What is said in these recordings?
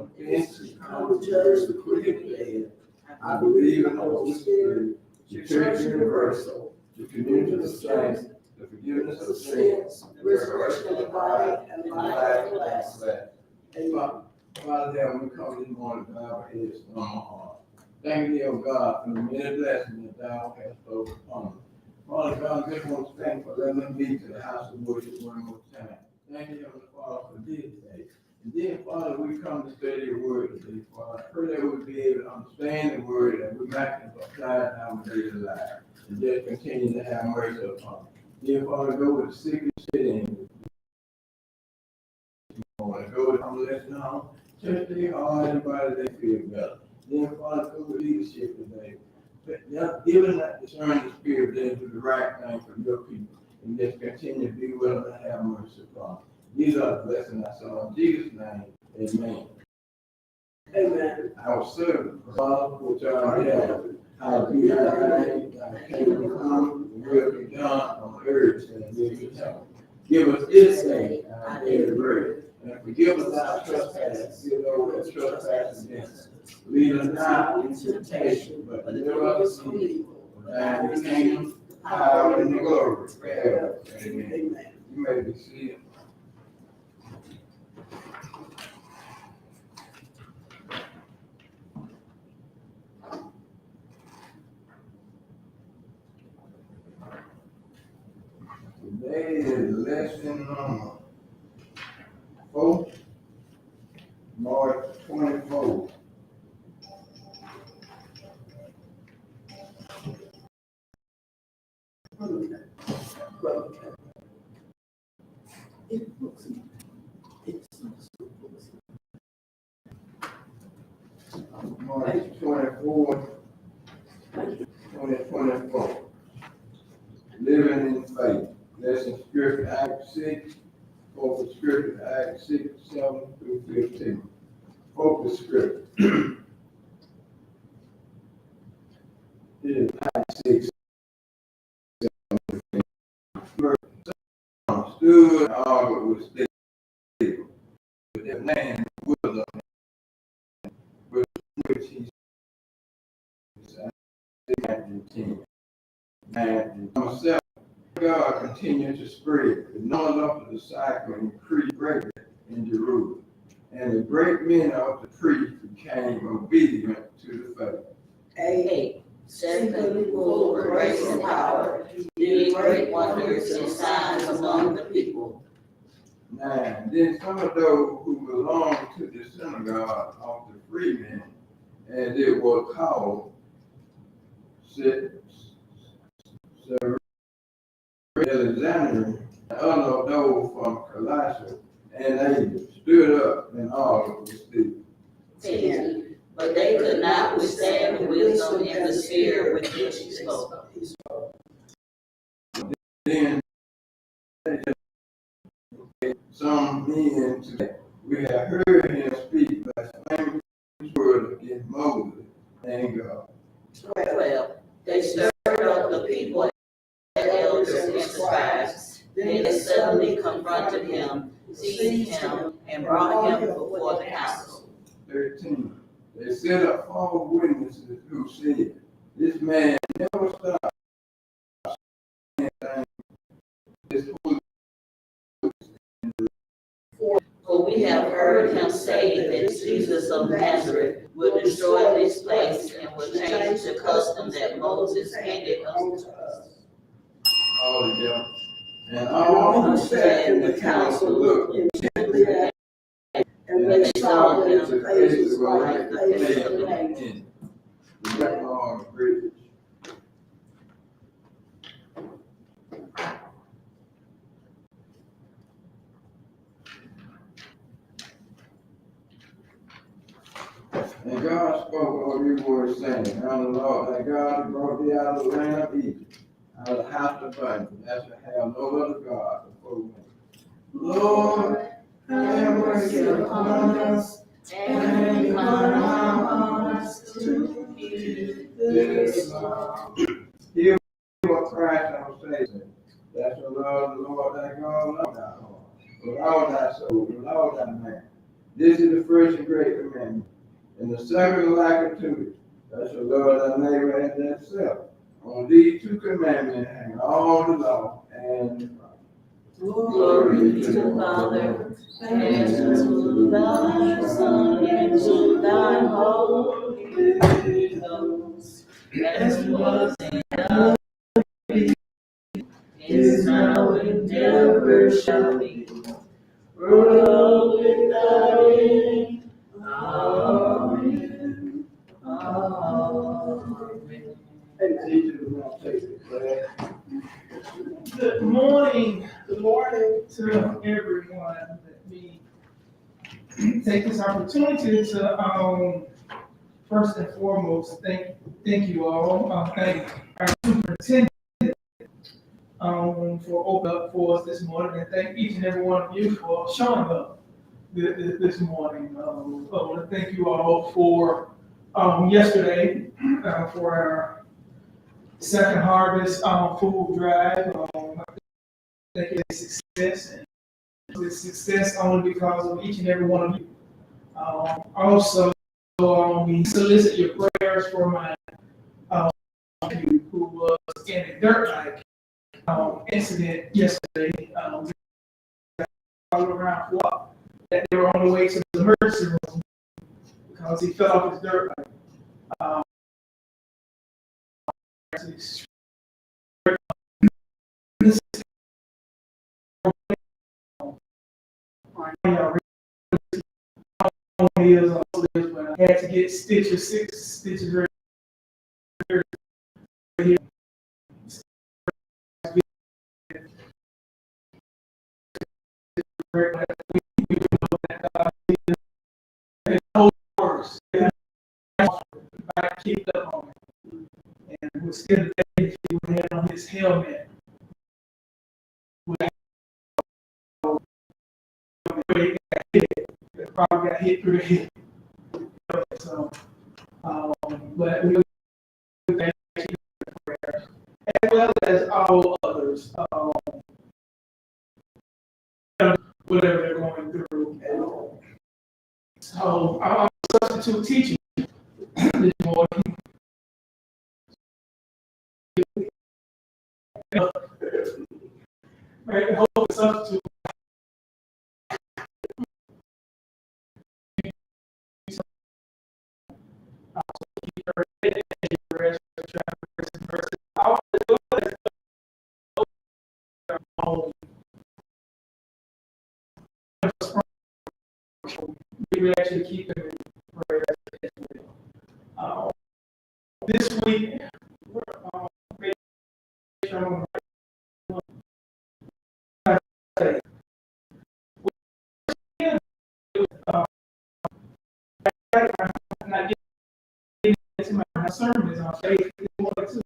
offenses, come to judge the quick and the dead. I believe in the Holy Spirit, the Church Universal, the communion of saints, the forgiveness of sins, the resurrection of the body, and the life everlasting. Amen. Father, that we come this morning to bow our heads on our heart. Thank you, dear God, for the many blessings that thou hast overcome. Father God, I just want to thank you for letting us be to the house of worship one more time. Thank you, Heavenly Father, for this day. And then, Father, we come to study your word today, Father. I pray that we'll be able to understand the word and we might apply it in our daily life. And just continue to have mercy upon us. Dear Father, go with the sick and sit in. Go with them, let them know. Touch their heart and body, they feel better. Dear Father, go with leadership today. Give us that discerning spirit that do the right thing for your people. And just continue to be willing to have mercy upon us. These are the blessings I saw in Jesus' name. Amen. Amen. Our servant, Father, which art in heaven, hallowed be thy name, thy kingdom come, the will be done on earth as it is in heaven. Give us this day our daily bread, and forgive us our trespasses, give those that trespass against us. Lead us not into temptation, but deliver us from evil. For thine is the kingdom, the power, and the glory forever. Amen. Amen. You may be seated. Today is lesson number 4, March 24th. March 24th, 2024. Living in faith. Lesson scripture Act 6, focus scripture Act 6, 7 through 15. Focus scripture. It is Act 6, 7 through 15. Stood and argued with Stephen, but that man was up, with which he said, Matthew 10. Matthew myself. God continued to spread. The knowledge of the disciples increased greatly in Jerusalem, and a great many of the priests became obedient to the faith. 8. Secondly, full of grace and power, he did great wonders and signs among the people. 9. Then some of those who belonged to the synagogue of the freemen, as it was called, Alexander, and other of those from Colossae and Asia stood up and argued with Stephen. 10. But they could not withstand the wisdom and the spirit with which he spoke. Then some men today, we have heard him speak blasphemous words against Moses and God. 12. They stirred up the people and elders and scribes. Then they suddenly confronted him, seized him, and brought him before the council. 13. They set up false witnesses who said, this man never stopped saying things. This fool. For we have heard him say that Jesus of Nazareth will destroy this place and will change the custom that Moses handed unto us. All of them. And all who sat in the council looked intently at him, and they saw that his face was like the face of an angel. The black long bridge. And God spoke all these words, saying, I'm the Lord thy God who brought thee out of the land of Egypt, out of the house of bondage, thou shalt have no other God before me. Lord, have mercy upon us, and incline our hearts to keep this law. Hear what Christ our Savior. Thou shalt love the Lord thy God, love thy heart, with all thy soul, with all thy mind. This is the first and great commandment. And the second like unto it, thou shalt love thy neighbor as thyself. On these two commandments hang all the law and the prophets. Glory be to the Father, and to the Son, and to the Holy Ghost, as it was in the beginning, is now, and ever shall be, world without end. Amen. Amen. Hey, teacher, we're gonna take the class. Good morning to everyone. Let me take this opportunity to, first and foremost, thank you all. Thank our superintendent for opening up for us this morning, and thank each and every one of you for showing up this morning. I want to thank you all for yesterday for our second harvest food drive. I think it's a success, and it's a success only because of each and every one of you. Also, we solicit your prayers for my who was in a dirt bike incident yesterday. All around block that they were on the way to the emergency room because he fell off his dirt bike. Years old, but I had to get stitches, 6 stitches right here. I kept up on it, and was still if he would have on his helmet. Probably got hit through the head. So, but we thank you for prayers, as well as all others, whatever they're going through. So, I'm substitute teaching this morning. Right, hope substitute. We actually keep them in prayer as well. This week, we're not getting into my sermons on faith. So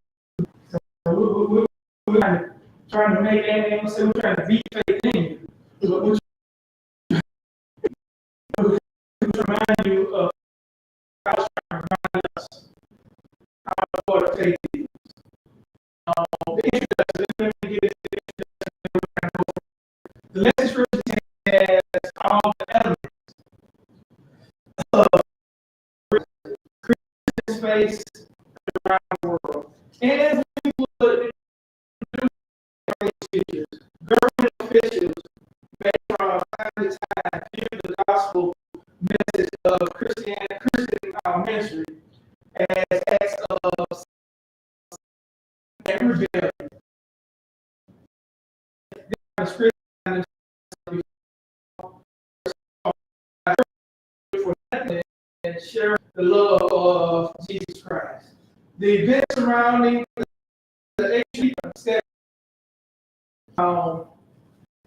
we're trying to make and say we're trying to beat faith in you. We're to remind you of how to remind us how important faith is. The message scripture has all the elements of Christian's faith around the world. And as we would do teachers, government officials may from time to time view the gospel message of Christian ministry as acts of and rebellion. This scripture for nothing and share the love of Jesus Christ. The events surrounding the HB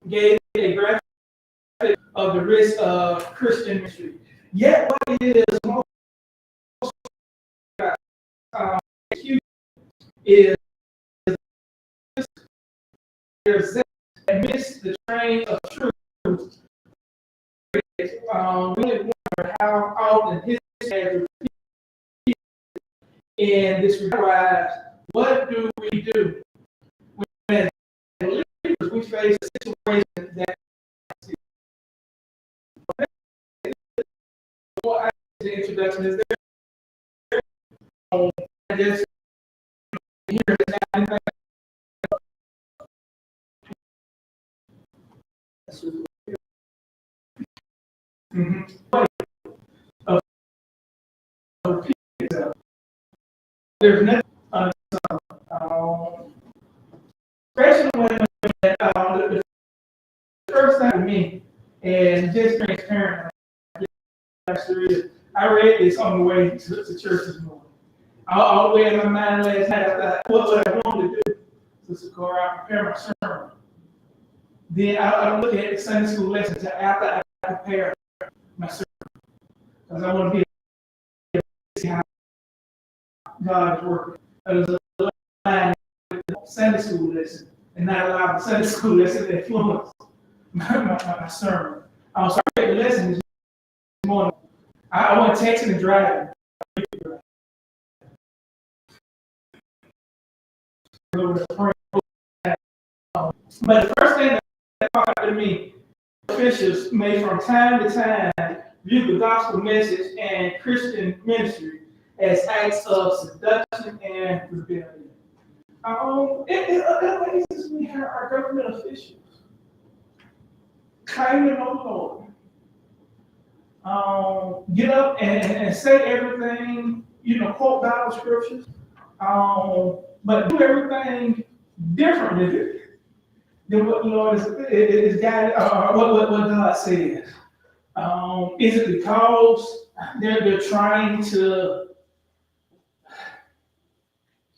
gave a graphic of the risk of Christian ministry. Yet, what it is most is amidst the train of truth. Really wonder how often his has repeated in this regard. What do we do when believers we face a situation that before I get the introduction, is there I just hear now. There's nothing, especially when the first time to me, and just transparent, I read this on the way to church this morning. All the way in my mind last night, I thought, what I wanted to do, Sister Cora, I prepare my sermon. Then I don't look at the Sunday school lesson until after I prepare my sermon. Because I want to be able to see how God is working. There's a line with the Sunday school lesson and not allow the Sunday school lesson to influence my sermon. So I read the lesson this morning. I want to text and drive. But the first thing that popped out to me, officials may from time to time view the gospel message and Christian ministry as acts of seduction and rebellion. It amazes me how our government officials claiming on the Lord, get up and say everything, quote Bible scriptures, but do everything differently than what the Lord is guided, what God says. Is it because they're trying to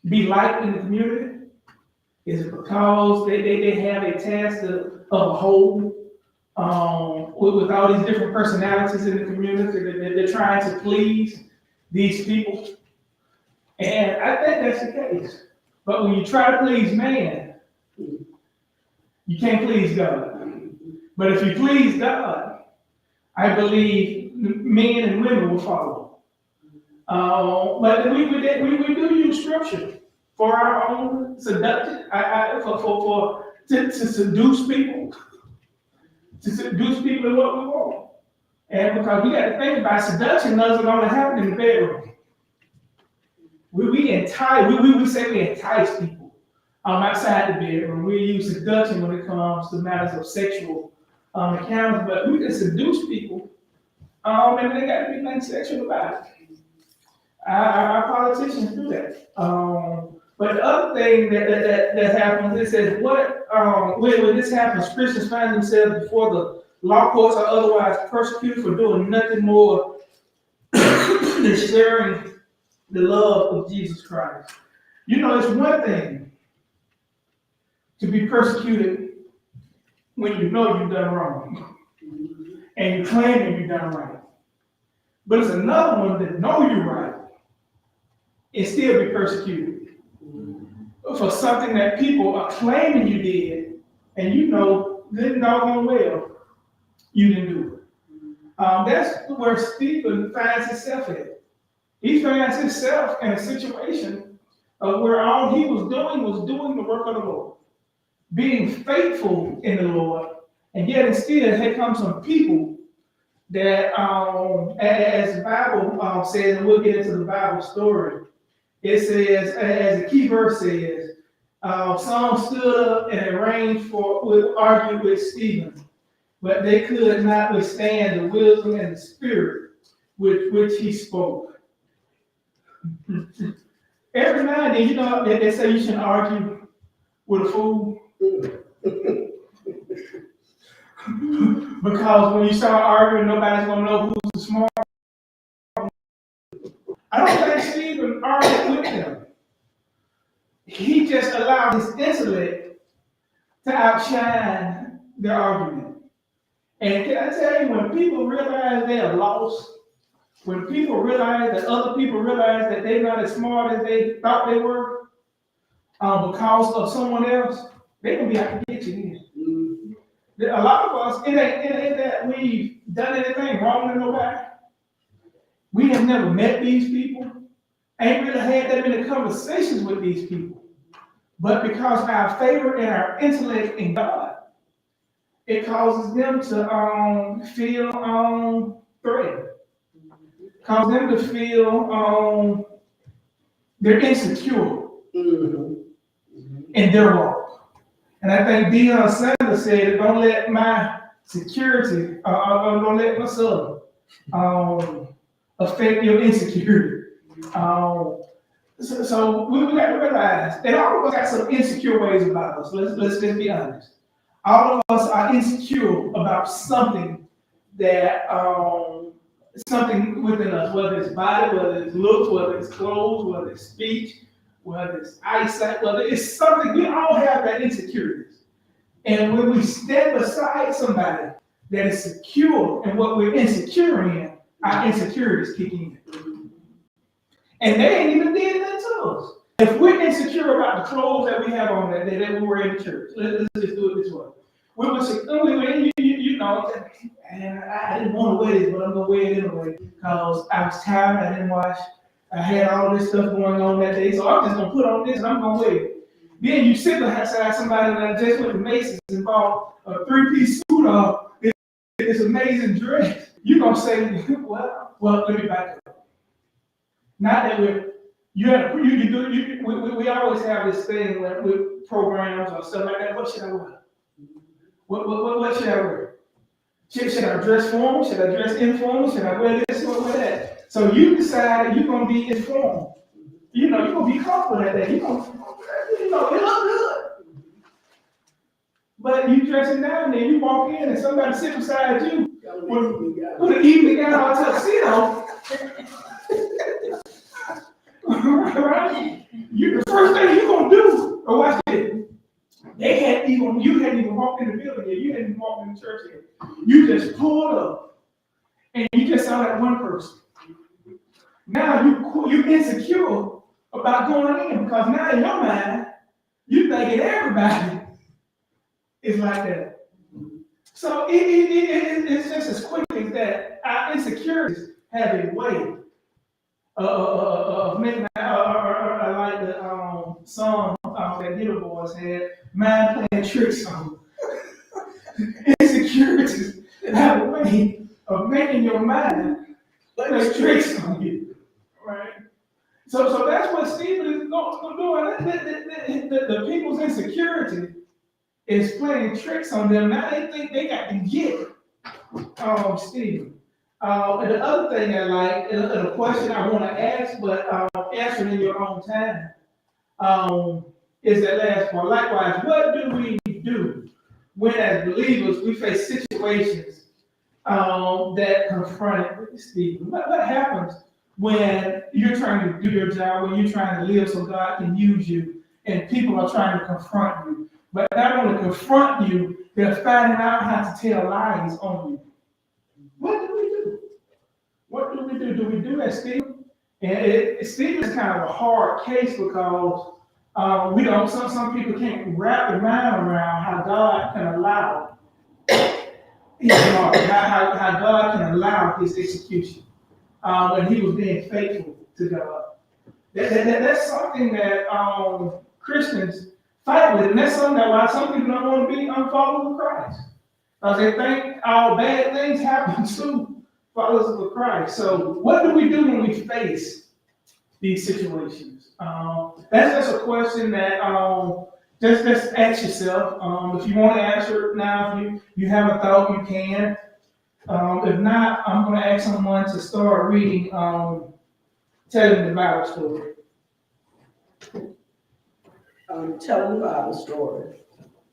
be liked in the community? Is it because they have a task of a whole with all these different personalities in the community that they're trying to please these people? And I think that's the case. But when you try to please man, you can't please God. But if you please God, I believe men and women will follow. But we do use scripture for our own seduction, to seduce people, in what we want. And because we got to think about seduction, doesn't only happen in the bedroom. We say we entice people outside the bedroom. We use seduction when it comes to matters of sexual encounters, but we can seduce people, and they got to be nothing sexual about it. Our politicians do that. But the other thing that happens is that when this happens, Christians find themselves before the law courts or otherwise persecuted for doing nothing more than sharing the love of Jesus Christ. It's one thing to be persecuted when you know you've done wrong and you claim you've done right. But it's another one that know you're right and still be persecuted for something that people are claiming you did, and good doggone well you didn't do it. That's where Stephen finds himself at. He finds himself in a situation where all he was doing the work of the Lord, being faithful in the Lord, and yet instead here comes some people that, as the Bible says, and we'll get into the Bible story, it says, as the key verse says, some stood up and arranged argue with Stephen, but they could not withstand the wisdom and the spirit with which he spoke. Every now and then, they say you shouldn't argue with a fool. Because when you start arguing, nobody's going to know who's the smart. I don't think Stephen argued with them. He just allowed his intellect to outshine their argument. And can I tell you, when people realize they are lost, when people realize that other people realize that they're not as smart as they thought they were, because of someone else, they're going to be out to get you in. A lot of us, it ain't that we've done anything wrong to nobody. We have never met these people, ain't really had that many conversations with these people. But because our favor and our intellect in God, it causes them to feel threatened. cause them to feel they're insecure in their walk. And I think Deion Sanders said, don't let my security, don't let my son affect your insecurity. So we got to realize that all of us got some insecure ways about us. Let's be honest. All of us are insecure about something that something within us, whether it's body, whether it's looks, whether it's clothes, whether it's speech, whether it's eyesight, whether it's something. We all have that insecurities. And when we stand beside somebody that is secure in what we're insecure in, our insecurities kick in. And they ain't even did that to us. If we're insecure about the clothes that we have on that day that we wear in church, let's just do it this way. We would say, you know, and I didn't want to wear this, but I'm going to wear it anyway because I was tired, I didn't wash, I had all this stuff going on that day, so I'm just going to put on this and I'm going to wear it. Then you sit beside somebody that just went to Macy's and bought a 3-piece suit or this amazing dress. You're going to say, well, let me back up. Not that we always have this thing with programs or stuff like that. What should I wear? What should I wear? Should I dress formal? Should I dress informal? Should I wear this or wear that? So you decide that you're going to be informal. You know, you're going to be comfortable that day. It look good. But you dressing down there, you walk in and somebody sit beside you with an evening gown or tuxedo. Right? The first thing you're going to do, watch it. You hadn't even walked in the building yet. You hadn't even walked in the church yet. You just pulled up and you just saw that one person. Now you're insecure about going in because now in your mind, you thinking everybody is like that. So it's just as quick as that. Our insecurities have a way of making, like the song that Hitter Boys had, mind playing tricks on you. Insecurities have a way of making your mind play tricks on you, right? So that's what Stephen is doing. The people's insecurity is playing tricks on them. Now they think they got to get Stephen. And the other thing I like, and a question I want to ask, but answer in your own time, is that last part. Likewise, what do we do when, as believers, we face situations that confront Stephen? What happens when you're trying to do your job, when you're trying to live so God can use you, and people are trying to confront you? But not only confront you, they're finding out how to tell lies on you. What do we do? What do we do? Do we do that, Stephen? And Stephen is kind of a hard case because we don't. Some people can't wrap their mind around how God can allow how God can allow his execution when he was being faithful to God. That's something that Christians fight with, and that's something that why some people don't want to be followers of Christ, because they think all bad things happen to followers of Christ. So what do we do when we face these situations? That's just a question that just ask yourself. If you want to answer it now, if you have a thought, you can. If not, I'm going to ask someone to start reading, telling the Bible story. Telling the Bible story.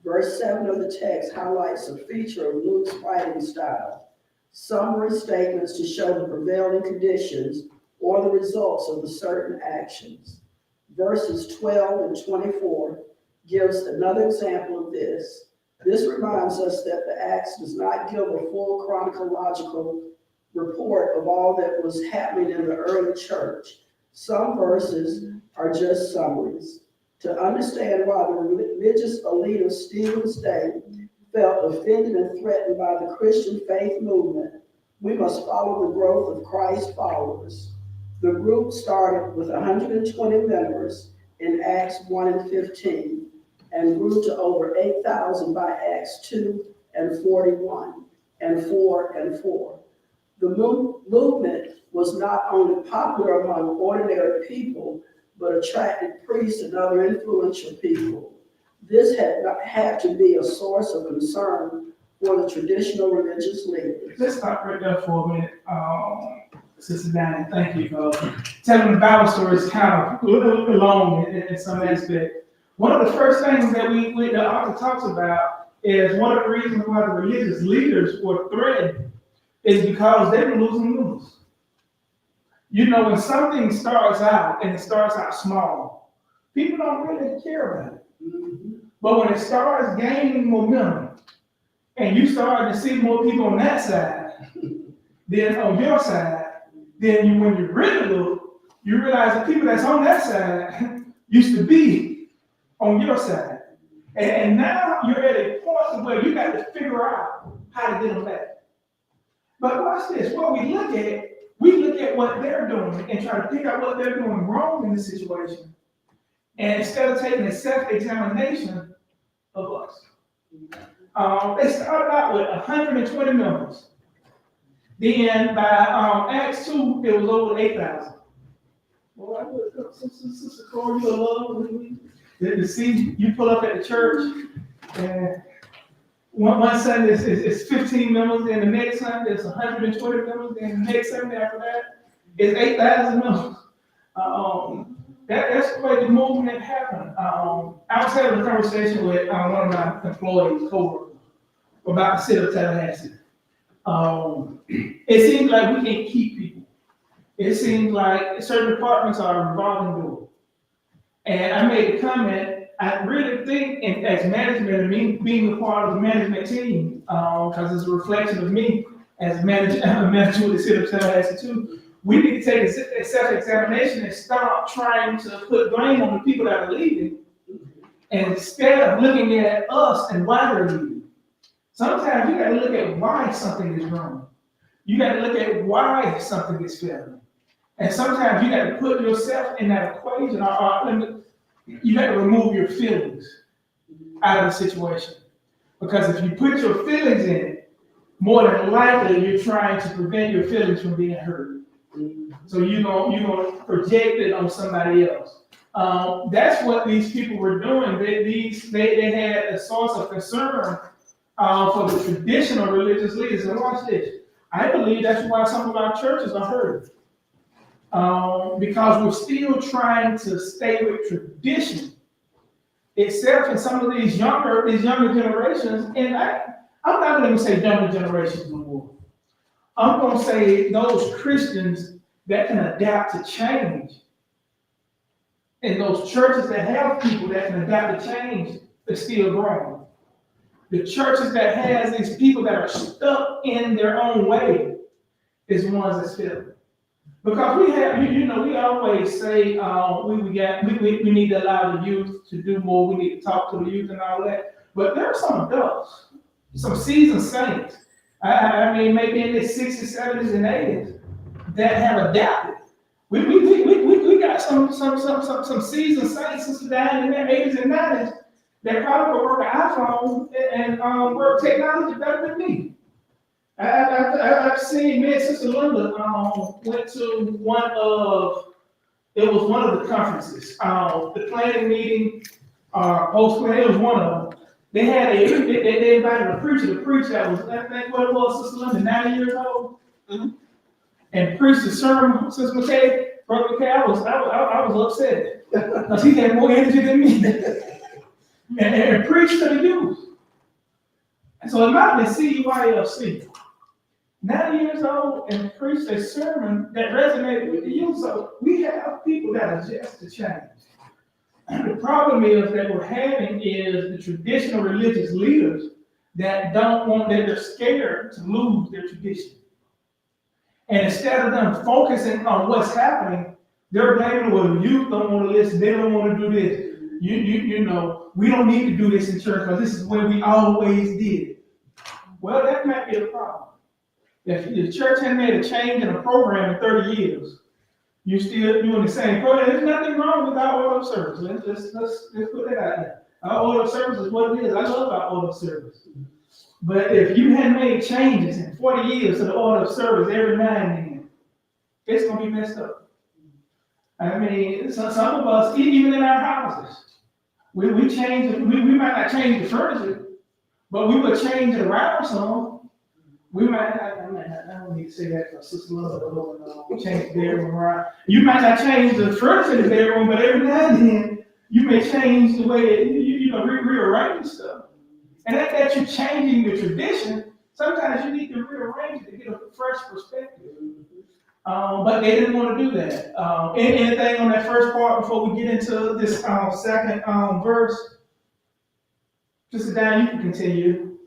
Verse 7 of the text highlights a feature of Luke's writing style: summary statements to show the prevailing conditions or the results of the certain actions. Verses 12 and 24 gives another example of this. This reminds us that the Acts does not give a full chronological report of all that was happening in the early church. Some verses are just summaries. To understand why the religious elite of Stephen's day felt offended and threatened by the Christian faith movement, we must follow the growth of Christ's followers. The group started with 120 members in Acts 1 and 15 and grew to over 8,000 by Acts 2 and 41 and 4 and 4. The movement was not only popular among ordinary people, but attracted priests and other influential people. This had to be a source of concern for the traditional religious leaders. Let's stop right there for a minute. Sister Diane, thank you for telling the Bible story. Is kind of long in some aspect. One of the first things that the author talks about is one of the reasons why the religious leaders were threatened is because they were losing members. You know, when something starts out and it starts out small, people don't really care about it. Mm-hmm. But when it starts gaining momentum and you start to see more people on that side than on your side, then when you really look, you realize the people that's on that side used to be on your side. And now you're at a point where you got to figure out how to get them back. But watch this, what we look at what they're doing and try to pick out what they're doing wrong in this situation. And instead of taking a self-examination of us. They started out with 120 members. Then by Acts 2, it was over 8,000. Well, I would, Sister Corey, you love to see you pull up at the church, and one Sunday is 15 members, then the next Sunday it's 120 members, then the next Sunday after that it's 8,000 members. That's quite the movement that happened. I was having a conversation with one of my employees, co-workers, about the city of Tallahassee. It seems like we can't keep people. It seems like certain departments are a revolving door. And I made a comment, I really think, and as management, and me being a part of the management team, because it's a reflection of me as manager with the city of Tallahassee too, we need to take a self-examination and stop trying to put blame on the people that are leaving, and instead of looking at us and why they're leaving. Sometimes you got to look at why something is wrong. You got to look at why something is failing. And sometimes you got to put yourself in that equation, or you got to remove your feelings out of the situation. Because if you put your feelings in it, more than likely you're trying to prevent your feelings from being hurt. So you're gonna project it on somebody else. That's what these people were doing. They had a source of concern for the traditional religious leaders. And watch this. I believe that's why some of our churches are hurting. Because we're still trying to stay with tradition, except in some of these younger generations. And I'm not going to say younger generations no more. I'm going to say those Christians that can adapt to change, and those churches that have people that can adapt to change are still growing. The churches that has these people that are stuck in their own way is the ones that's failing. Because we have, we always say we need to allow the youth to do more. We need to talk to the youth and all that. But there are some adults, some seasoned saints. I mean, maybe in their 60s, 70s, and 80s that have adapted. We got some seasoned saints, Sister Diane, in their 80s and 90s that probably will work an iPhone and work technology better than me. I've seen me and Sister Linda went to one of the conferences, the planning meeting, post-plan, it was one of them. They invited a preacher to preach that was, I think what it was, Sister Linda, 90 years old, and preached a sermon, Sister McChapel, Brother McChapel, I was upset, because he had more energy than me, and preached to the youth. And so it might have been CUIFC. 90 years old and preached a sermon that resonated with the youth. So we have people that are just to change. And the problem is that we're having is the traditional religious leaders that they're scared to lose their tradition. And instead of them focusing on what's happening, they're blaming, well, the youth don't want to listen, they don't want to do this. We don't need to do this in church because this is where we always did. Well, that might be a problem. If the church had made a change in a program in 30 years, you're still doing the same program. There's nothing wrong with our order of service. Let's put that out there. Our order of service is what it is. I love our order of service. But if you had made changes in 40 years to the order of service every now and then, it's gonna be messed up. I mean, some of us, even in our houses, we change, we might not change the furniture, but we would change it around some. We might, I don't need to say that for Sister Love, change the bedroom around. You might not change the furniture in the bedroom, but every now and then, you may change the way that you rearrange stuff. And that you're changing the tradition, sometimes you need to rearrange it to get a fresh perspective. But they didn't want to do that. Anything on that first part before we get into this second verse? Sister Diane, you can continue.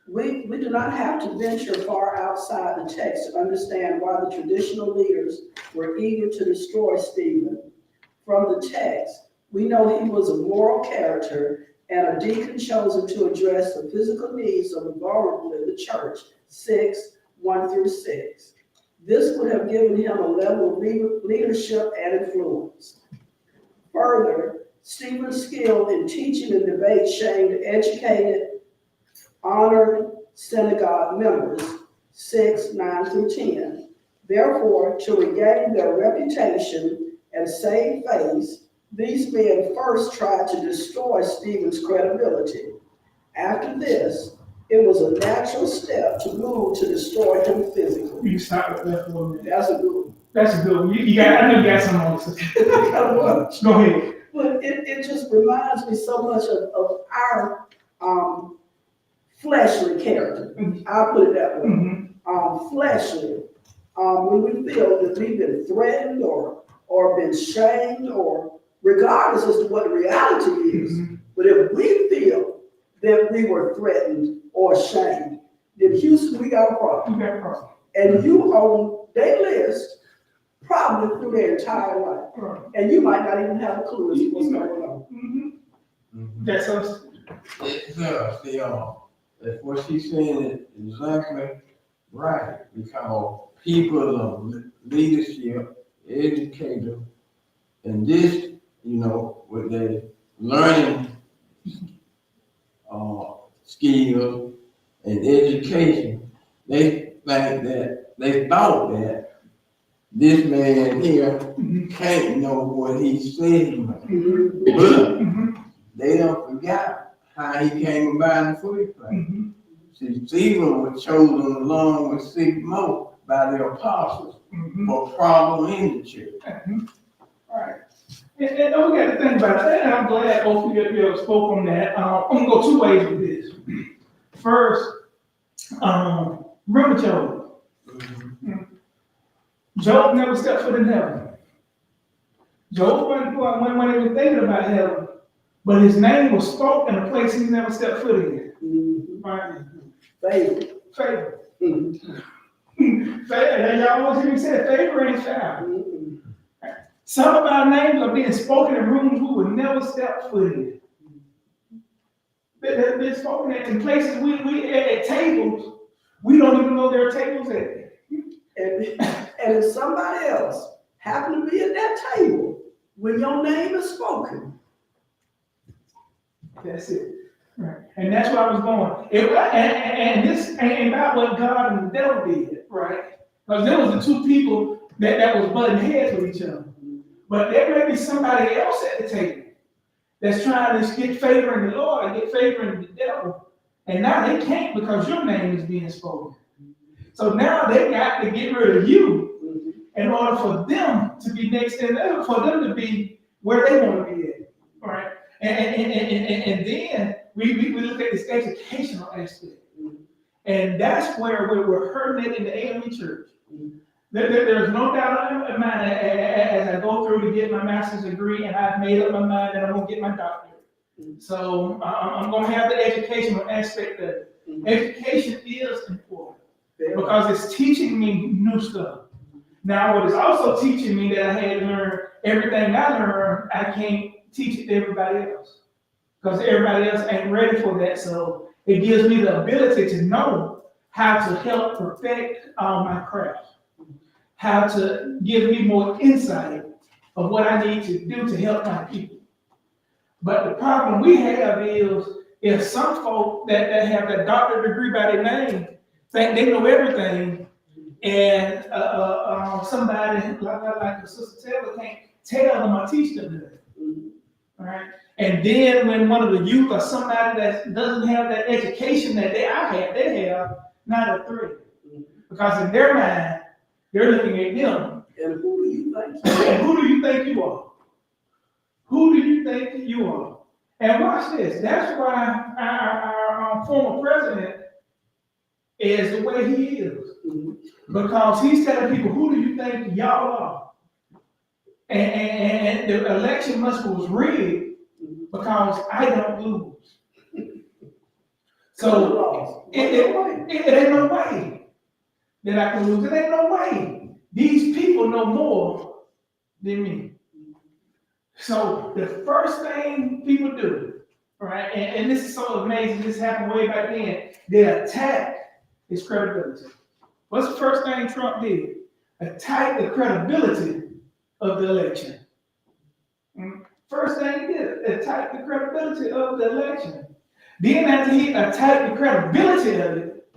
We do not have to venture far outside the text to understand why the traditional leaders were eager to destroy Stephen. From the text, we know he was a moral character and a deacon chosen to address the physical needs of the vulnerable in the church, 1-6. This would have given him a level of leadership and influence. Further, Stephen's skill in teaching and debate shamed educated, honored synagogue members, 6-9-10. Therefore, to regain their reputation and save face, these men first tried to destroy Stephen's credibility. After this, it was a natural step to move to destroy him physically. You stop with that for a minute. That's a good one. That's a good one. I know you got some on this. Go ahead. But it just reminds me so much of our fleshly character. I'll put it that way. Mm-hmm. Fleshly. When we feel that we've been threatened or been shamed, or regardless as to what the reality is, Mm-hmm. but if we feel that we were threatened or shamed, then Houston, we got a problem. You got a problem. And you on their list probably through their entire life. Right. And you might not even have a clue as to what's going on. Mm-hmm. That's us. That's what she's saying is exactly right, because people of leadership, educator, and this, with their learning skills and education, they thought that this man here can't know what he said, but they don't forget how he came about in the first place. See, Stephen was chosen along with 6 more by the apostles for problem in the church. All right. And we got to think about it. And I'm glad both of you spoke on that. I'm going to go 2 ways with this. First, remember Job. Job never stepped foot in heaven. Job wasn't even thinking about heaven, but his name was spoken in a place he never stepped foot in. Right? Favor. Favor. Y'all always hear me say favor ain't foul. Some of our names are being spoken in rooms we would never step foot in. They're being spoken in places we at tables, we don't even know there are tables at. And if somebody else happen to be at that table when your name is spoken. That's it. Right. And that's where I was going. And this ain't about what God and the devil did, right? Because there was the 2 people that was butting heads with each other. But there may be somebody else at the table that's trying to get favor in the Lord and get favor in the devil. And now they can't because your name is being spoken. So now they got to get rid of you in order for them to be next in them, for them to be where they want to be at. All right. And then we look at this educational aspect. And that's where we're hurting it in the AME Church. There's no doubt in my mind as I go through to get my master's degree, and I've made up my mind that I'm going to get my doctorate. So I'm going to have the educational aspect of it. Education is important because it's teaching me new stuff. Now, what it's also teaching me that I had to learn everything I learned, I can't teach it to everybody else because everybody else ain't ready for that. So it gives me the ability to know how to help perfect my craft. How to give me more insight of what I need to do to help my people. But the problem we have is if some folk that have a doctorate degree by their name think they know everything, And somebody like the Sister Taylor can't tell them or teach them that. Right? And then when one of the youth or somebody that doesn't have that education that they have not a threat. Because in their mind, they're looking at them. And who do you think? And who do you think you are? Who do you think you are? And watch this. That's why our former president is the way he is. Because he's telling people, who do you think y'all are? And the election must was rigged because I don't lose. So it ain't no way that I can lose. It ain't no way. These people know more than me. So the first thing people do, right, and this is so amazing, this happened way back then, they attack his credibility. What's the first thing Trump did? Attack the credibility of the election. First thing he did, attack the credibility of the election. Then after he attacked the credibility of it,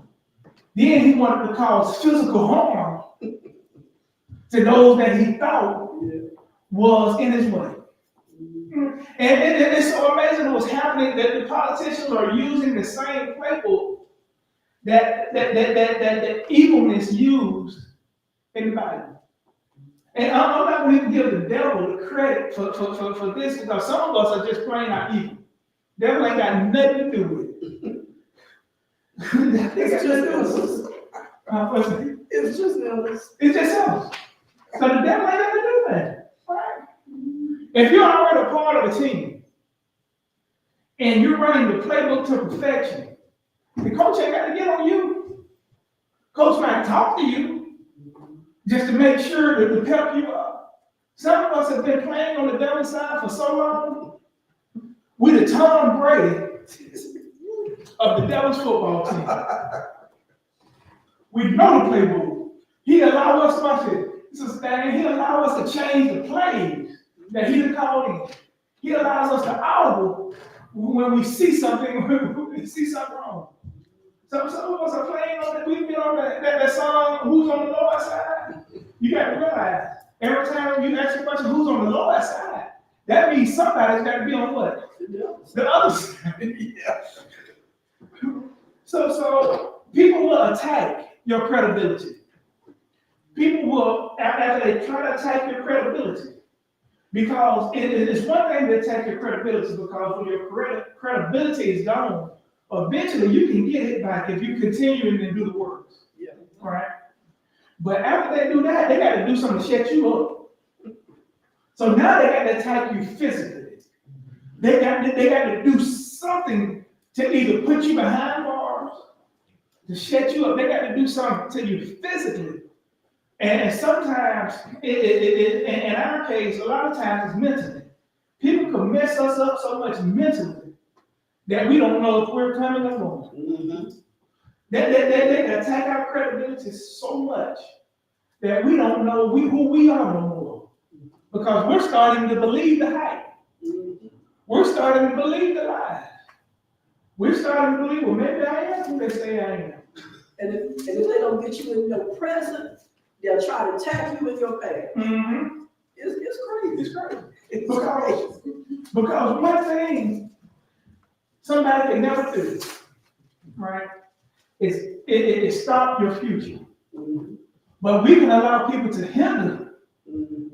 then he wanted to cause physical harm to those that he thought was in his way. And it's so amazing what's happening that the politicians are using the same playbook that evilness used in the Bible. And I'm not going to give the devil the credit for this, because some of us are just plain out evil. The devil ain't got nothing to do with it. It's just us. It's just us. It's just us. So the devil ain't got to do that. Right? If you're already a part of a team and you're running the playbook to perfection, the coach ain't got to get on you. Coach might talk to you just to make sure to pep you up. Some of us have been playing on the devil's side for so long. We're the Tom Brady of the devil's football team. We know the playbook. He allowed us to watch it. He allowed us to change the plays that he had called in. He allows us to audible when we see something, when we see something wrong. Some of us are playing on that. We've been on that song, Who's on the Lord's Side? You got to realize, every time you ask a question, who's on the Lord's side? That means somebody's got to be on what? The other side. Yeah. So people will attack your credibility. People will, after they try to attack your credibility, because it's one thing to attack your credibility, because when your credibility is gone, eventually you can get it back if you continue and do the works. Yeah. Right? But after they do that, they got to do something to shut you up. So now they got to attack you physically. They got to do something to either put you behind bars, to shut you up. They got to do something to you physically. And sometimes, in our case, a lot of times it's mentally. People can mess us up so much mentally that we don't know if we're coming or going. They can attack our credibility so much that we don't know who we are no more. Because we're starting to believe the hype. We're starting to believe the lies. We're starting to believe, well, maybe I am who they say I am. And if they don't get you in your present, they'll try to attack you in your past. Mm-hmm. It's crazy. It's crazy. Because one thing somebody can never do, right, is stop your future. Mm-hmm. But we can allow people to hinder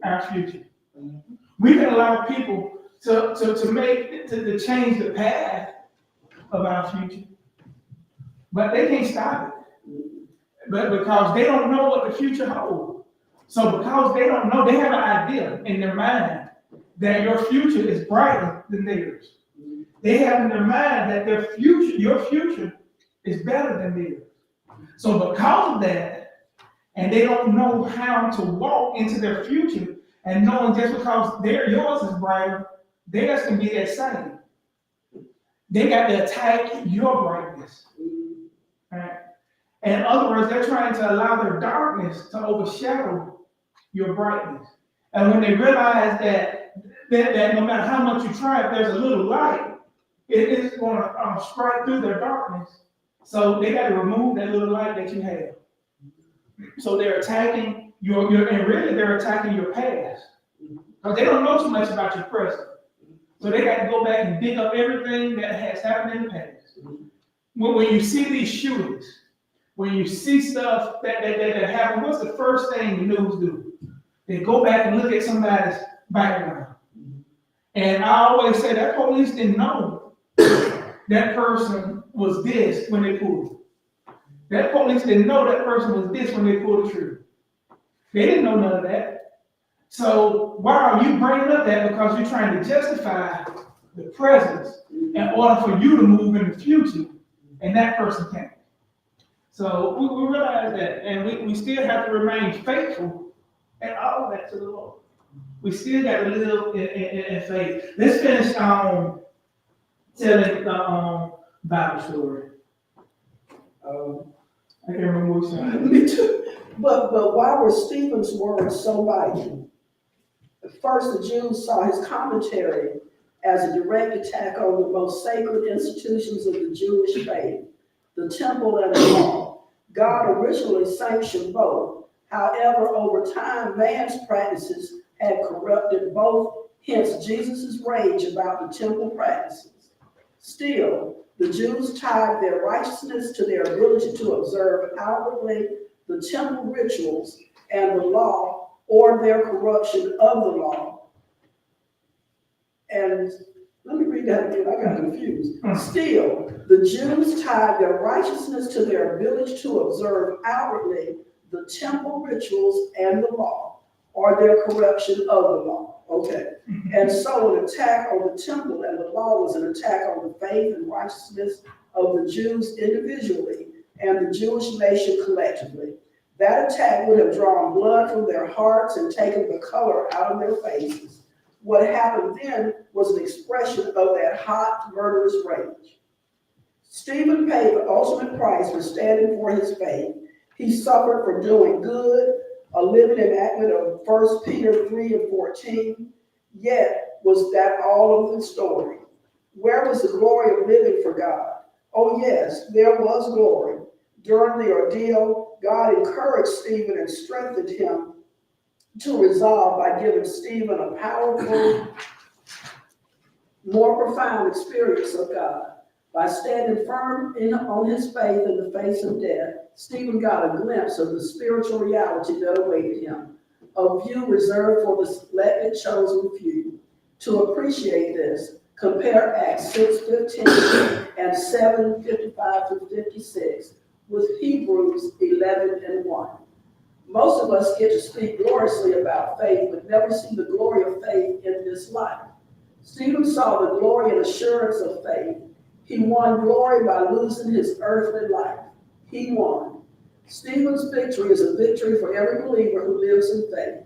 our future. Mm-hmm. We can allow people to change the path of our future. But they can't stop it. But because they don't know what the future holds. So because they don't know, they have an idea in their mind that your future is brighter than theirs. They have in their mind that your future is better than theirs. So because of that, and they don't know how to walk into their future, and knowing just because yours is brighter, theirs can be that same. They got to attack your brightness. Right? In other words, they're trying to allow their darkness to overshadow your brightness. And when they realize that no matter how much you try, if there's a little light, it is going to strike through their darkness. So they got to remove that little light that you have. So they're attacking and really they're attacking your past. Because they don't know too much about your present. So they got to go back and dig up everything that has happened in the past. When you see these shootings, when you see stuff that happen, what's the first thing the news do? They go back and look at somebody's background. And I always say that police didn't know that person was this when they pulled. That police didn't know that person was this when they pulled the trigger. They didn't know none of that. So why are you bringing up that? Because you're trying to justify the presence in order for you to move in the future, and that person can't. So we realize that, and we still have to remain faithful and all of that to the Lord. We still got to live in faith. Let's finish telling the Bible story. I can't remember what you said. Me too. But why were Stephen's words so biting? First, the Jews saw his commentary as a direct attack on the most sacred institutions of the Jewish faith, the temple and the law. God originally sanctioned both. However, over time, man's practices had corrupted both, hence Jesus' rage about the temple practices. Still, the Jews tied their righteousness to their ability to observe outwardly the temple rituals and the law, or their corruption of the law. And let me read that again, I got confused. Still, the Jews tied their righteousness to their ability to observe outwardly the temple rituals and the law, or their corruption of the law. Okay. And so an attack on the temple and the law was an attack on the faith and righteousness of the Jews individually and the Jewish nation collectively. That attack would have drawn blood from their hearts and taken the color out of their faces. What happened then was an expression of that hot, murderous rage. Stephen paid the ultimate price for standing for his faith. He suffered for doing good, a living enactment of 1 Peter 3:14. Yet, was that all of the story? Where was the glory of living for God? Oh yes, there was glory. During the ordeal, God encouraged Stephen and strengthened him to resolve by giving Stephen a powerful, more profound experience of God. By standing firm on his faith in the face of death, Stephen got a glimpse of the spiritual reality that awaited him, a view reserved for the selected chosen few. To appreciate this, compare Acts 6:15 and 7:55-56 with Hebrews 11:1. Most of us get to speak gloriously about faith, but never see the glory of faith in this life. Stephen saw the glory and assurance of faith. He won glory by losing his earthly life. He won. Stephen's victory is a victory for every believer who lives in faith.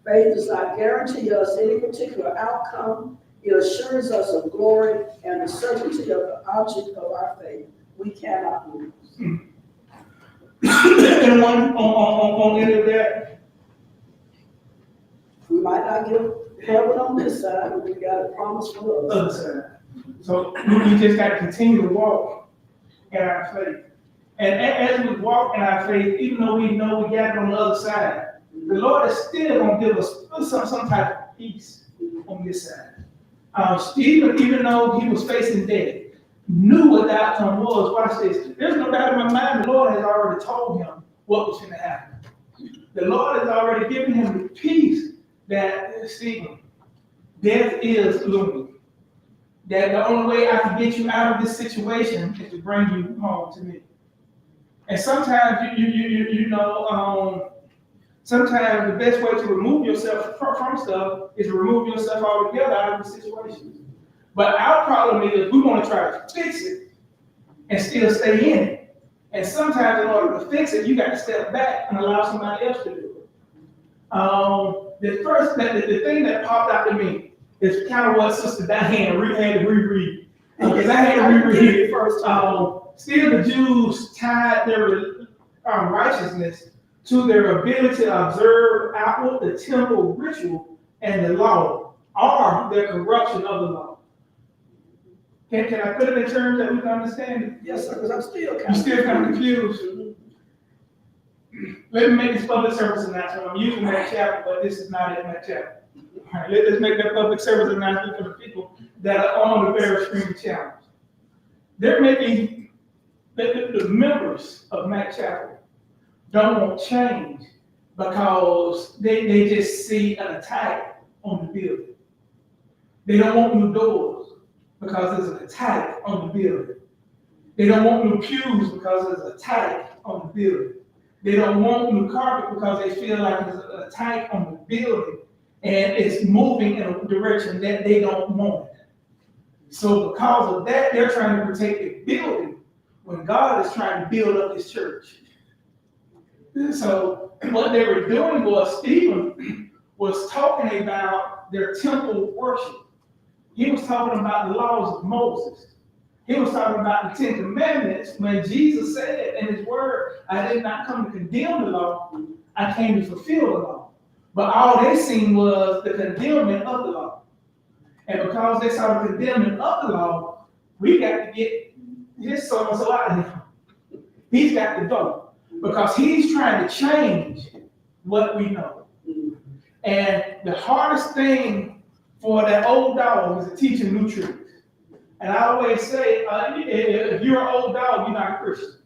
Faith does not guarantee us any particular outcome. It assures us of glory and the certainty of the object of our faith. We cannot lose. Anyone on any of that? We might not get heaven on this side, but we got a promise for the other side. So we just got to continue to walk in our faith. And as we walk in our faith, even though we know we got it on the other side, the Lord is still going to give us some type of peace on this side. Stephen, even though he was facing death, knew what the outcome was. Watch this. There's no doubt in my mind, the Lord has already told him what was going to happen. The Lord has already given him the peace that, Stephen, death is looming. That the only way I can get you out of this situation is to bring you home to me. And sometimes, sometimes the best way to remove yourself from stuff is to remove yourself altogether out of the situation. But our problem is we want to try to fix it and still stay in it. And sometimes in order to fix it, you got to step back and allow somebody else to do it. The thing that popped out to me is kind of what Sister Diane had to reread. Because I had to reread it first. Still, the Jews tied their righteousness to their ability to observe outward the temple ritual and the law, or their corruption of the law. Can I put it in terms that we can understand it? Yes, sir, because I'm still You're still kind of confused. let me make this public service announcement. I'm using McChapel, but this is not at McChapel. All right, let's make that public service announcement for the people that are on the Bear Stream Challenge. They're making, the members of McChapel don't want change because they just see an attack on the building. They don't want new doors because there's an attack on the building. They don't want new pews because there's an attack on the building. They don't want new carpet because they feel like there's an attack on the building and it's moving in a direction that they don't want. So because of that, they're trying to protect the building when God is trying to build up his church. So what they were doing was Stephen was talking about their temple worship. He was talking about the laws of Moses. He was talking about the 10 Commandments when Jesus said in his word, I did not come to condemn the law, I came to fulfill the law. But all they seen was the condemning of the law. And because they saw the condemning of the law, we got to get his so-and-so out of here. He's got to go because he's trying to change what we know. And the hardest thing for that old dog is to teach him new truths. And I always say, if you're an old dog, you're not a Christian.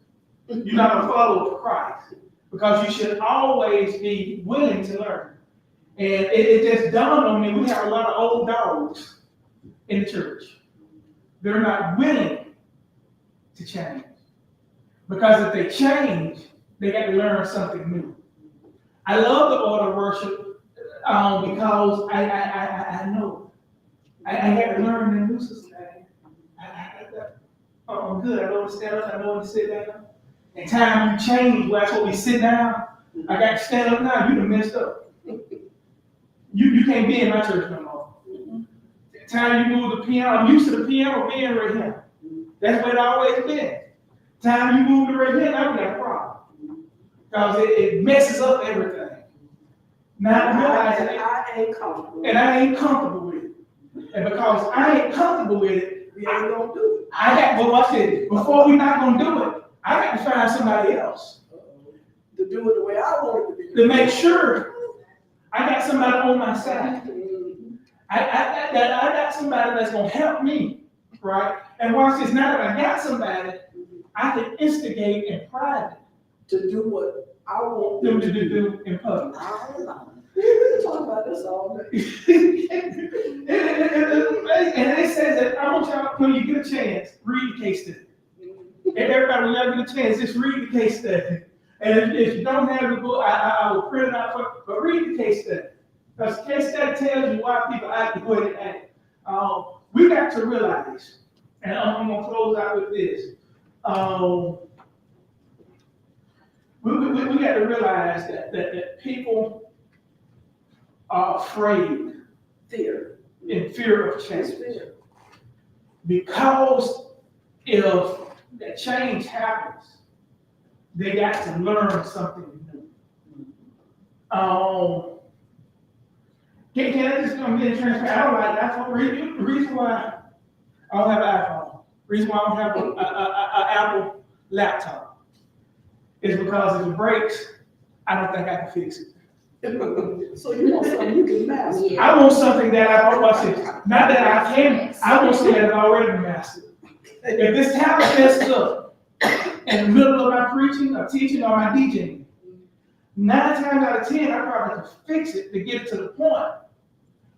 You're not a follower of Christ. Because you should always be willing to learn. And it just dawned on me, we have a lot of old dogs in the church. They're not willing to change. Because if they change, they got to learn something new. I love the order of worship because I know. I got to learn the new system. I'm good. I know when to stand up. I know when to sit down. And time you change. Well, that's what we sit down. I got to stand up now. You done messed up. You can't be in my church no more. Time you move the piano. I'm used to the piano being right here. That's where it always been. Time you move it right here, now we got a problem. Because it messes up everything. Now I realize I ain't comfortable. And I ain't comfortable with it. And because I ain't comfortable with it, We ain't gonna do it. well, watch this. Before we not gonna do it, I got to find somebody else To do it the way I want it to be. to make sure I got somebody on my side. I got somebody that's gonna help me, right? And watch this. Now that I got somebody, I can instigate in private To do what I want them to do in public. We've been talking about this all day. And it says that I want y'all, when you get a chance, read the case study. And everybody, when y'all get a chance, just read the case study. And if you don't have the book, I will print it out for you, but read the case study. Because the case study tells you why people act the way they act. We got to realize, and I'm going to close out with this. We got to realize that people are afraid. Fear. In fear of change. It's fear. Because if that change happens, they got to learn something new. Can I just come get transparent? I don't like that. The reason why I don't have an iPhone, reason why I don't have an Apple laptop is because if it breaks, I don't think I can fix it. So you want something you can master. I want something that I not that I can, I want something that's already mastered. If this tablet messes up in the middle of my preaching or teaching or my DJing, 9 times out of 10, I probably can fix it to get it to the point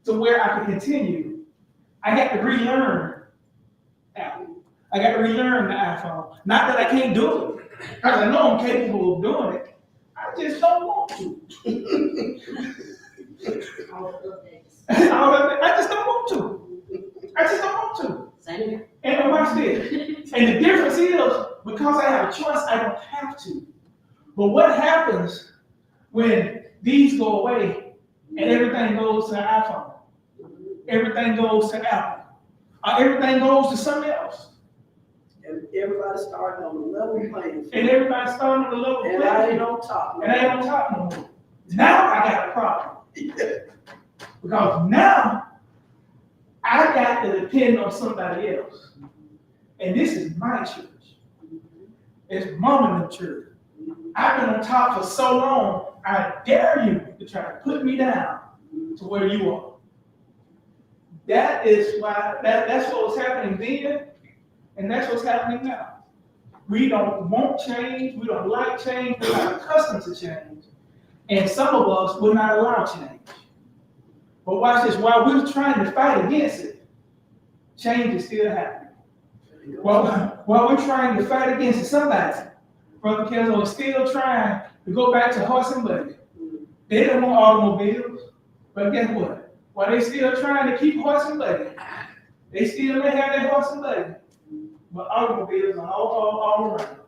to where I can continue. I got to relearn Apple. I got to relearn the iPhone. Not that I can't do it, because I know I'm capable of doing it. I just don't want to. I just don't want to. I just don't want to. Same here. And watch this. And the difference is, because I have a choice, I don't have to. But what happens when these go away and everything goes to the iPhone? Everything goes to Apple. Or everything goes to something else. And everybody starting on the level playing field. And everybody starting on the level And playing I ain't field. on top. And I ain't on top no more. Now I got a problem. Because now I got to depend on somebody else. And this is my church. It's Mama in the church. I've been on top for so long, I dare you to try to put me down to where you are. That is why, that's what was happening then, and that's what's happening now. We don't want change, we don't like change, we're not accustomed to change. And some of us will not allow change. But watch this, while we're trying to fight against it, change is still happening. While we're trying to fight against it, somebody, Brother Kelso, is still trying to go back to horse and buggy. They don't want automobiles, but guess what? While they still trying to keep horse and buggy, they still may have their horse and buggy, but automobiles are all around.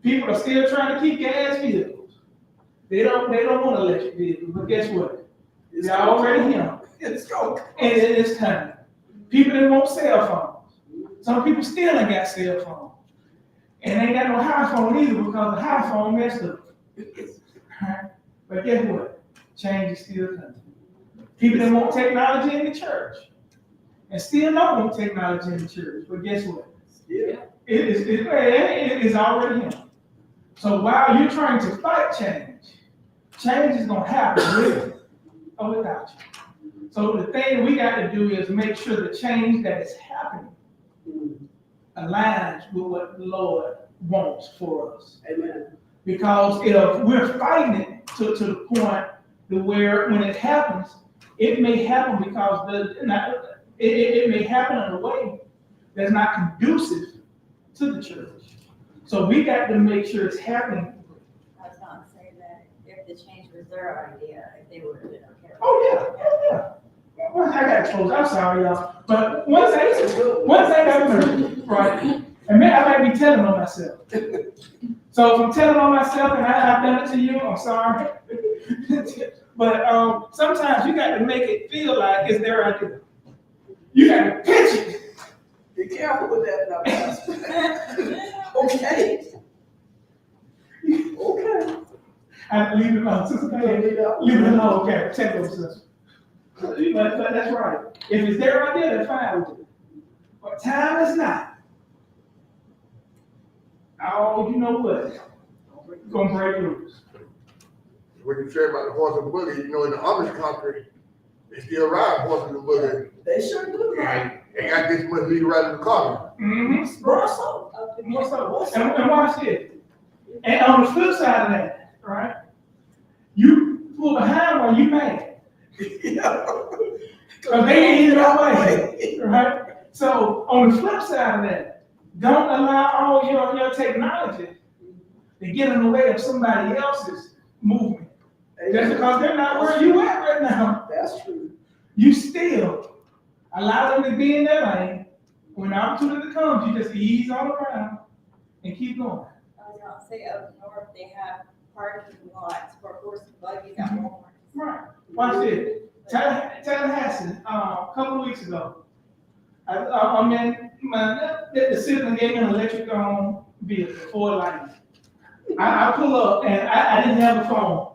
People are still trying to keep gas vehicles. They don't want electric vehicles, but guess what? They're already here. It's going. And it's time. People that want cell phones. Some people still ain't got cell phones. And they ain't got no high phone either because the high phone messed up. Right? But guess what? Change is still coming. People that want technology in the church and still don't want technology in the church. But guess what? Yeah. It is already here. So while you're trying to fight change, change is going to happen with or without you. So the thing we got to do is make sure the change that is happening aligns with what the Lord wants for us. Amen. Because if we're fighting it to the point to where when it happens, it may happen because it may happen in a way that's not conducive to the church. So we got to make sure it's happening. I was going to say that if the change was their idea, if they would have been okay. Oh yeah. Well, I got to close. I'm sorry, y'all. But one thing I've learned, right? And I might be telling on myself. So if I'm telling on myself and I've done it to you, I'm sorry. But sometimes you got to make it feel like it's their idea. You got to pitch it. Be careful with that now, Pastor. Okay. Okay. I leave it alone, sister. Leave it alone. Okay, check those sisters. But that's right. If it's their idea, they're fine with it. But time is not. Oh, you know what? Gonna break loose. When you say about the horse and buggy, you know, in the Amish country, they still ride horses and buggy. They sure do. And they got this much legal right in the car. Mm-hmm. More so. More so. And watch this. And on the flip side of that, right? You pull behind while you mad. Because they ain't in your way. Right? So on the flip side of that, don't allow all your technology to get in the way of somebody else's movement. Just because they're not where you at right now. That's true. You still allow them to be in their lane. When the opportunity comes, you just ease on around and keep going. I was going to say up north, they have parking lots for horse and buggies at Walmart. Right. Watch this. Tallahassee, a couple of weeks ago, I'm in the citizen gave me an electric vehicle, Ford Lightning. I pull up and I didn't have a phone.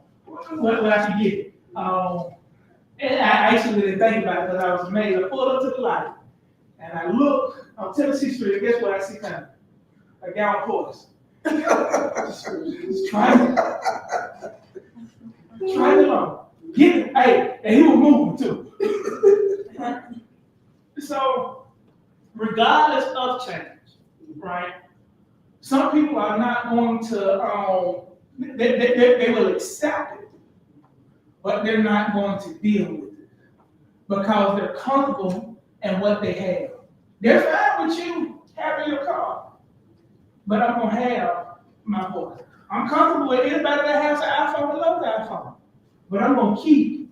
What I could get. And I actually didn't think about it because I was amazed. I pulled up to the light and I look on Tennessee Street, and guess what I see coming? A gallon horse. Just trying along. Get it. Hey, and he was moving too. So, regardless of change, right? Some people are not going to, they will accept it, but they're not going to deal with it because they're comfortable in what they have. They're fine with you having your car, but I'm going to have my horse. I'm comfortable with anybody that has an iPhone that loves the iPhone, but I'm going to keep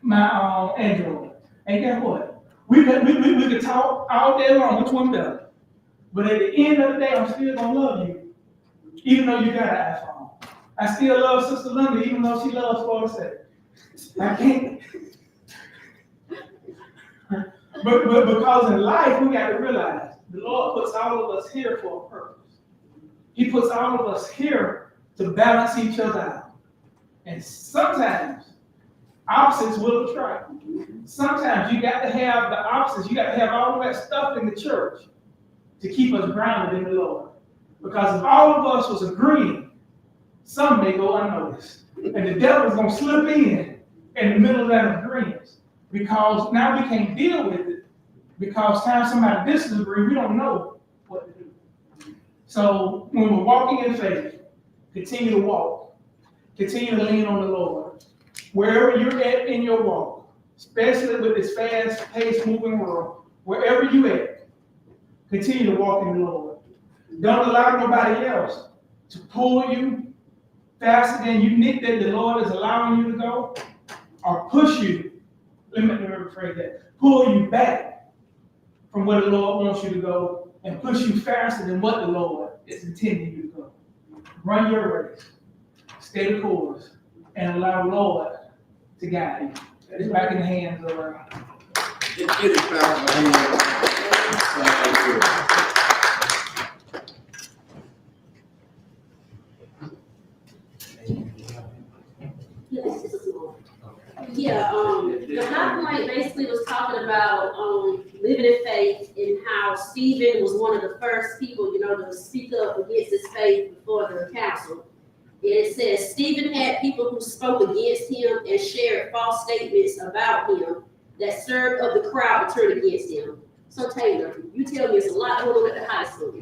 my Android. And guess what? We could talk all day long, which one better? But at the end of the day, I'm still going to love you, even though you got an iPhone. I still love Sister Linda, even though she loves Florida State. I can't. But because in life, we got to realize the Lord puts all of us here for a purpose. He puts all of us here to balance each other out. And sometimes opposites will attract. Sometimes you got to have the opposites. You got to have all of that stuff in the church to keep us grounded in the Lord. Because if all of us was agreeing some may go unnoticed. And the devil's gonna slip in the middle of that agreement, because now we can't deal with it, because time somebody disagrees, we don't know what to do. So when we're walking in faith, continue to walk, continue to lean on the Lord. Wherever you're at in your walk, especially with this fast-paced moving world, wherever you're at, continue to walk in the Lord. Don't allow nobody else to pull you faster than you think that the Lord is allowing you to go, or push you, let me rephrase that, pull you back from where the Lord wants you to go, and push you faster than what the Lord is intending you to go. Run your race, stay the course, and allow the Lord to guide you. It's back in the hands of Get it back in the hands. Yeah, the high point basically was talking about, living in faith and how Stephen was one of the first people, to speak up against his faith before the council. And it says, Stephen had people who spoke against him and shared false statements about him that stirred up the crowd to turn against him. So Taylor, you tell me it's a lot going on at the high school.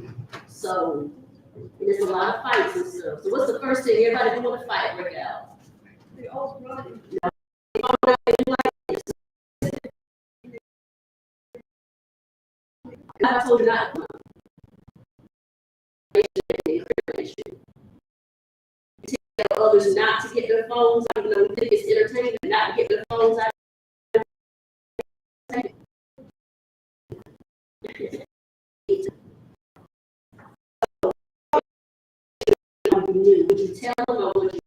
So, and there's a lot of fights and stuff. So what's the first thing everybody doing to fight break out? They all running. I told you not to tell others not to get their phones out, we think it's entertaining not to get their phones out. Would you tell them or would you?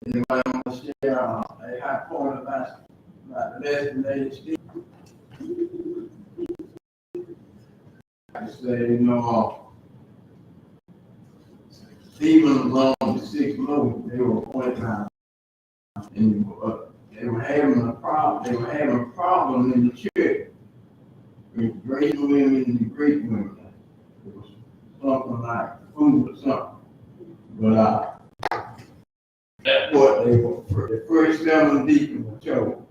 Anybody want to share a high point about the lesson they still? I say, even along the 6 months, they were pointing out, and they were having a problem. They were having a problem in the church with great women and great women. It was something like food or something. But that's what they were. The first 7 deacons were chosen.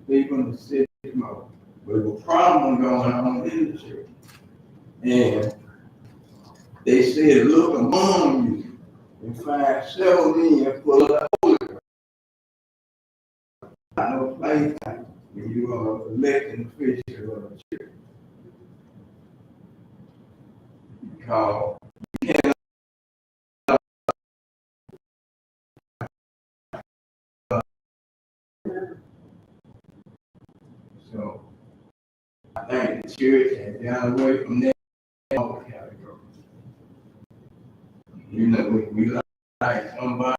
Deacons the 6 months. But there was a problem going on in the church. And they said, look among you and find 7 men full of the Holy Ghost. Not no playtime when you are electing official of the church. Because you cannot. So I think the church has gone away from that category. We like somebody.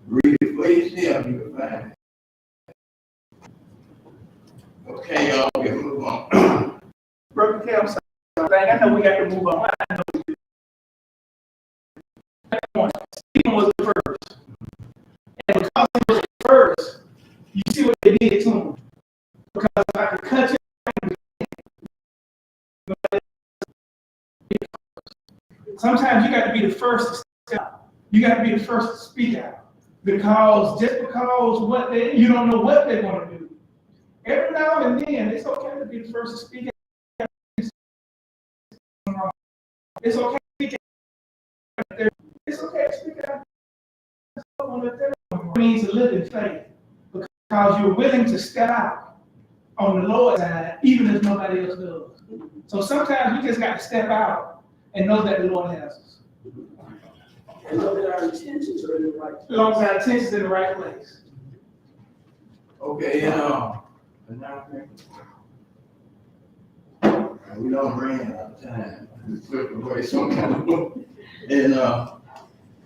Read it for yourself, you can find it. Okay, y'all, we can move on. Brother Cal, I know we got to move on. I know we do. Stephen was the first. And because he was the first, you see what they did to him. Because I could cut you. Sometimes you got to be the first to step out. You got to be the first to speak out. Because you don't know what they're going to do. Every now and then, it's okay to be the first to speak out. It's okay to speak out. It's okay to speak out. It means to live in faith. Because you're willing to step out on the Lord's side, even if nobody else does. So sometimes we just got to step out and know that the Lord has us. And know that our intentions are in the right place. As long as our intentions in the right place. Okay, announcement. We don't ran out of time. We took away some kind of book. And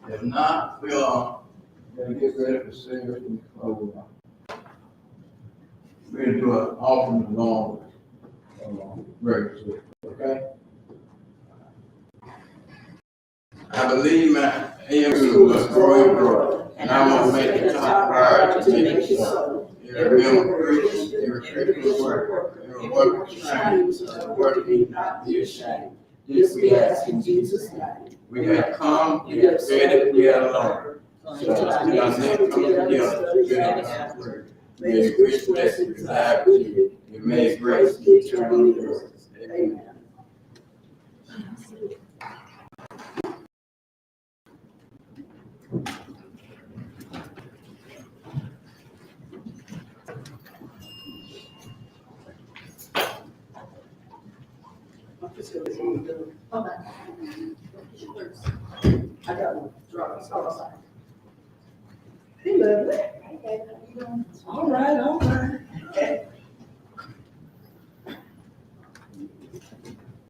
if not, we'll get ready for service and close. We're gonna do an offering along breakfast, okay? I believe my AME must grow and grow, and I want to make it top priority to make it so. Every member Christian, every critical worker, every worker trying to work need not be ashamed. This we ask in Jesus' name. We have come, we have said it, we have learned. So let's do our next come together to build God's word. May His rich blessing reside with you, and may His grace be eternally yours. Amen. I got one. Hey, lovely. All right, all right.